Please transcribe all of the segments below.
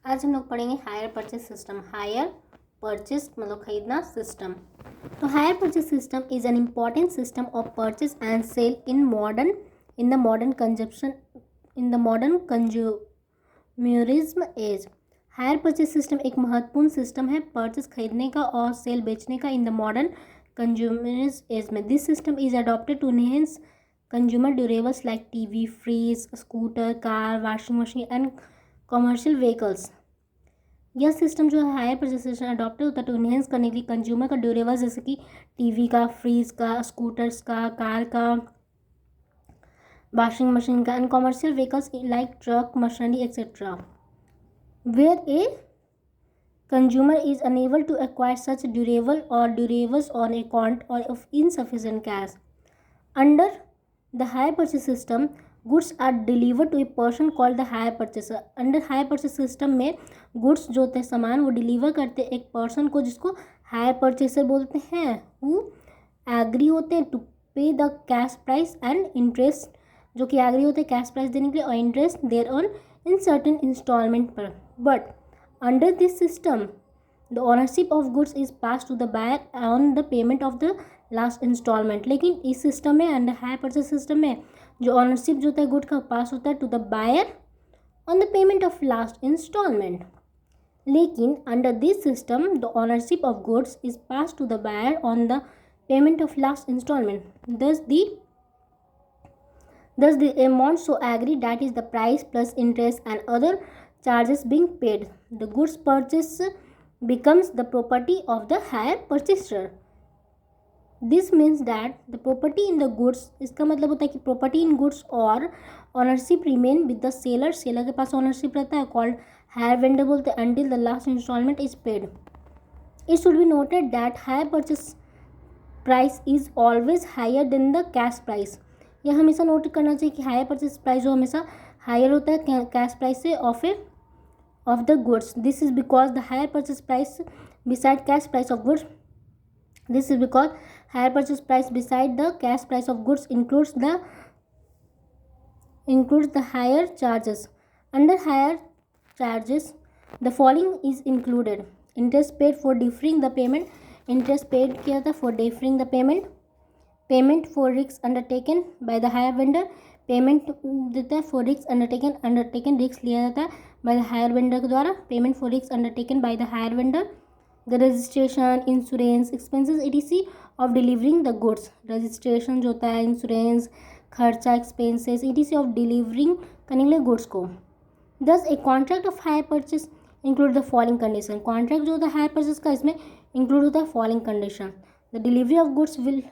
आज हम लोग पढ़ेंगे hire purchase system. Hire purchase मतलब खरीदना सिस्टम। तो hire purchase system is an important system of purchase and sale in the modern consumerism age. Hire purchase system एक महत्वपूर्ण सिस्टम है परचेस खरीदने का और सेल बेचने का in the modern consumerism age में। This system is adopted to enhance consumer durables like TV, fridge, scooter, car, washing machine and commercial vehicles. यह सिस्टम जो है हायर परचेस सिस्टम अडॉप्टेड होता है टू इनहेंस करने के लिए कंज्यूमर का ड्यूरेबल्स जैसे कि टीवी का, फ्रिज का, स्कूटर्स का, कार का, वॉशिंग मशीन का and commercial vehicles like truck, machinery etcetera. Where a consumer is unable to acquire such durable or durables on account or of insufficient cash. Under the hire purchase system, goods are delivered to a person called the hire purchaser. Under hire purchase system में goods जो होते हैं सामान वो deliver करते हैं एक person को जिसको हायर परचेसर बोलते हैं। वो एग्री होते हैं टू पे the cash price and interest, जो कि एग्री होते हैं कैश प्राइस देने के लिए और interest there on in certain instalment पर। But under this system the ownership of goods is passed to the buyer on the payment of the last installment। लेकिन इस सिस्टम में अंडर हायर परचेस सिस्टम में जो ownership जो होता है good का पास होता है to the buyer on the payment of last instalment. लेकिन under this system the ownership of goods is pass to the buyer on the payment of last instalment. Thus the amount so agreed, that is the price plus interest and other charges being paid, the goods purchase becomes the property of the hire purchaser। This means that the property in the goods, इसका मतलब होता है कि property in goods और ownership remain with the seller। Seller के पास ownership रहता है, called hire vendor बोलते हैं, until the last installment is paid। It should be noted that hire purchase price is always higher than the cash price। यह हमेशा note करना चाहिए कि हायर परचेस प्राइस जो हमेशा हायर होता है कैश प्राइस से of the goods. This is because the hire purchase price beside cash price of goods this is because higher purchase price beside the cash price of goods includes the higher charges। Under higher charges the following is included: interest paid for deferring the payment, interest paid किया था for deferring the payment, payment for risk undertaken by the hire vendor, payment देता है for risk undertaken risk लिया जाता है by the hire vendor के द्वारा, payment for risk undertaken by the hire vendor, the registration, insurance, expenses etc of delivering the goods. Registration जो होता है, इंश्योरेंस, खर्चा, एक्सपेंसेस ईटीसी ऑफ डिलीवरिंग करने के लिए गुड्स को। दस a contract of hire purchase include the following condition. Contract जो होता है हायर परचेस का इसमें इंक्लूड होता है following condition: the delivery of goods will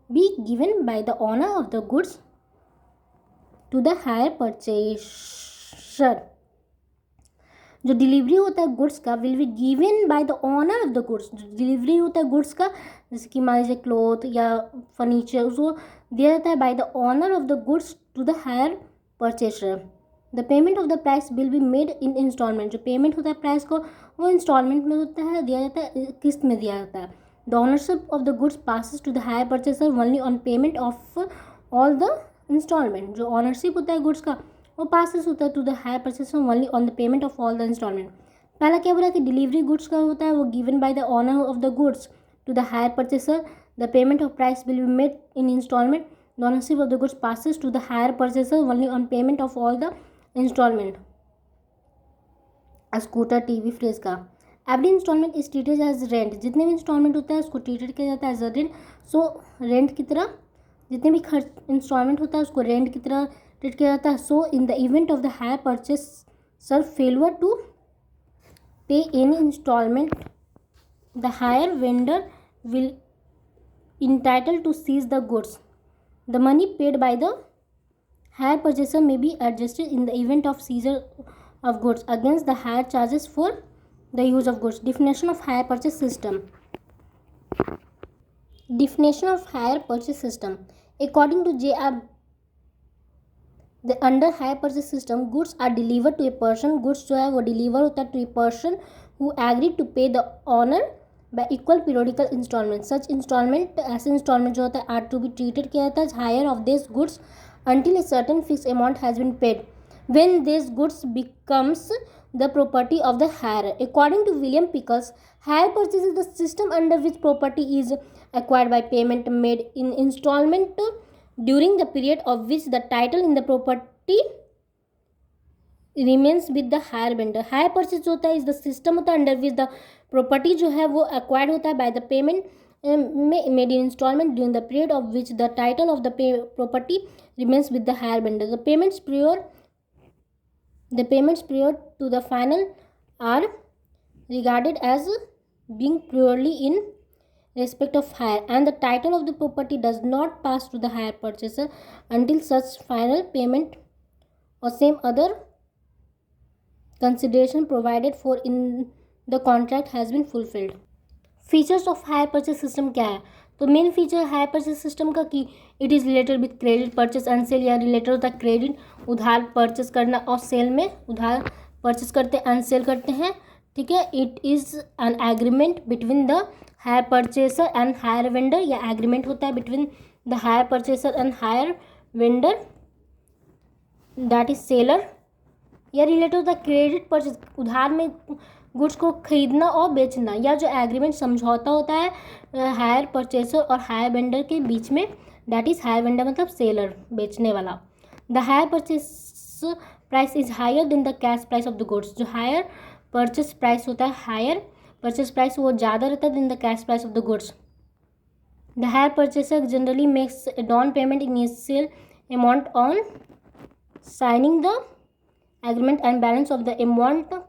be given by the owner of the goods to the hire purchaser। जो delivery होता है गुड्स का will be given by the owner of the goods. जो delivery होता है goods का जैसे कि मान लीजिए क्लॉथ या फर्नीचर, उसको दिया जाता है by the owner of the goods to the hire purchaser. The payment of the price will be made in installment. जो पेमेंट होता है प्राइस को वो इंस्टॉलमेंट में होता है, दिया जाता है, किस्त में दिया जाता है। The ownership of the goods passes to the hire purchaser only on payment of all the installment। जो ownership होता है गुड्स का वो passes होता है to the hire purchaser only on the payment of all the installment। पहला क्या बोला कि डिलीवरी गुड्स का होता है वो given by the owner of the goods to the hire purchaser, the payment of price will be made in installment, the ownership of the goods passes to the hire purchaser only on payment of all the installment। Scooter, TV, fridge का every instalment is treated as rent. जितने भी instalment होता है उसको treated किया जाता है as a rent. So rent की तरह जितने भी खर्च इंस्टॉलमेंट होता है उसको रेंट की तरह ट्रीट किया जाता है। So in the event of the hire purchaser failure to pay any instalment the hire vendor will entitle to seize the goods. The money paid by the hire purchaser may be adjusted in the event of seizure of goods against the hire charges for the use of goods। Definition of hire purchase system। Definition of hire purchase system according to J.R. the under hire purchase system goods are delivered to a person। goods जो है वो deliver होता है to a person who agreed to pay the owner by equal periodical installment। such installment ऐसे installment जो होता है are to be treated किया जाता है hire of these goods until a certain fixed amount has been paid। when these goods becomes the property of the hire. According to William Pickles, hire purchase is the system under which property is acquired by payment made in installment during the period of which the title in the property remains with the hire vendor. Hire purchase होता है is the system होता है under which the property जो है वो acquired होता है by the payment made in installment during the period of which the title of the property remains with the hire vendor. The payments prior to the final are regarded as being purely in respect of hire, and the title of the property does not pass to the hire purchaser until such final payment or same other consideration provided for in the contract has been fulfilled. Features of hire purchase system क्या है? तो main feature hire purchase system का कि it is related with credit purchase and sale, या related होता है credit उधार purchase करना और सेल में उधार परचेज करते हैं एंड सेल करते हैं, ठीक है. It is an agreement between the hire purchaser and hire vendor, या एग्रीमेंट होता है between the hire purchaser and hire vendor that is seller. या रिलेटेड होता है क्रेडिट परचेज, उधार में गुड्स को खरीदना और बेचना, या जो एग्रीमेंट समझौता होता है हायर परचेसर और हायर वेंडर के बीच में, दैट इज़ हायर वेंडर मतलब सेलर बेचने वाला. The hire purchase price is higher than the cash price of the goods. जो हायर परचेस प्राइस होता है, हायर परचेस प्राइस वो ज़्यादा रहता है than the cash price of the goods. The hire purchaser generally makes a down payment initial amount on signing the agreement, and balance of the amount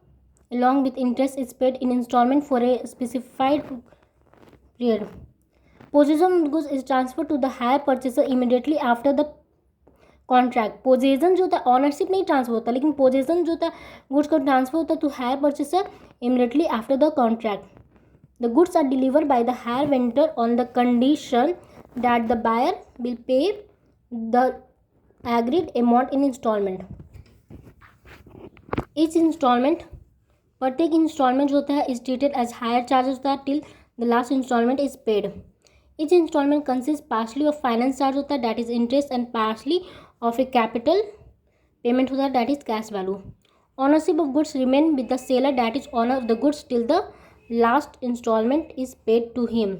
along with interest is paid in installment for a specified period. Possession of goods is transferred to the hire purchaser immediately after the contract. Possession जो होता है ownership नहीं transfer होता, लेकिन possession जो होता है goods का ट्रांसफर होता है to hire purchaser immediately after the contract. The goods are delivered by the hire vendor on the condition that the buyer will pay the agreed amount in installment. Each installment, प्रत्येक installment जो होता है is treated as hire charges होता है till the last installment is paid. Each installment consist partially of finance charge होता है that is interest, and partially of a capital payment होता है that is cash value. Ownership of goods remain with the seller that is owner of the goods till the last installment is paid to him.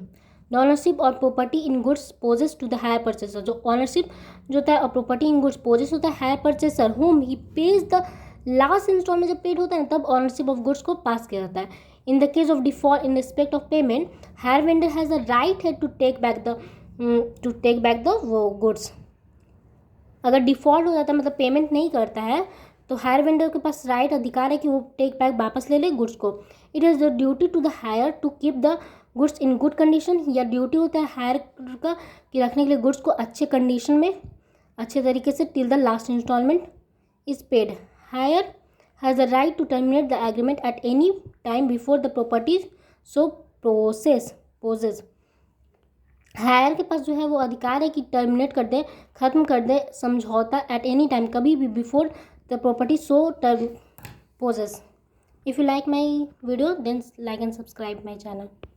The ownership और property in goods passes to the hire purchaser. जो ownership जो होता है और property in goods poses होता है hire purchaser हुम ही page the last instalment जब पेड होता है तब ऑनरशिप ऑफ गुड्स को पास किया जाता है. In the case of default in respect of payment, higher vendor has a right है टू टेक बैक द वो गुड्स. अगर डिफॉल्ट हो जाता है मतलब पेमेंट नहीं करता है तो हायर वेंडर के पास राइट अधिकार है कि वो टेक बैक वापस ले ले गुड्स को. It is the duty to the hire to keep the goods in good condition, या ड्यूटी होता है हायर का कि रखने के लिए गुड्स को अच्छे कंडीशन में अच्छे तरीके से till the last installment is paid. Hire has the right to terminate the agreement at any time before the property so possesses. Hire के पास जो है वो अधिकार है कि टर्मिनेट कर दे, ख़त्म कर दे समझौता एट एनी टाइम, कभी भी before the property so passes. If you like my video then like and subscribe my channel.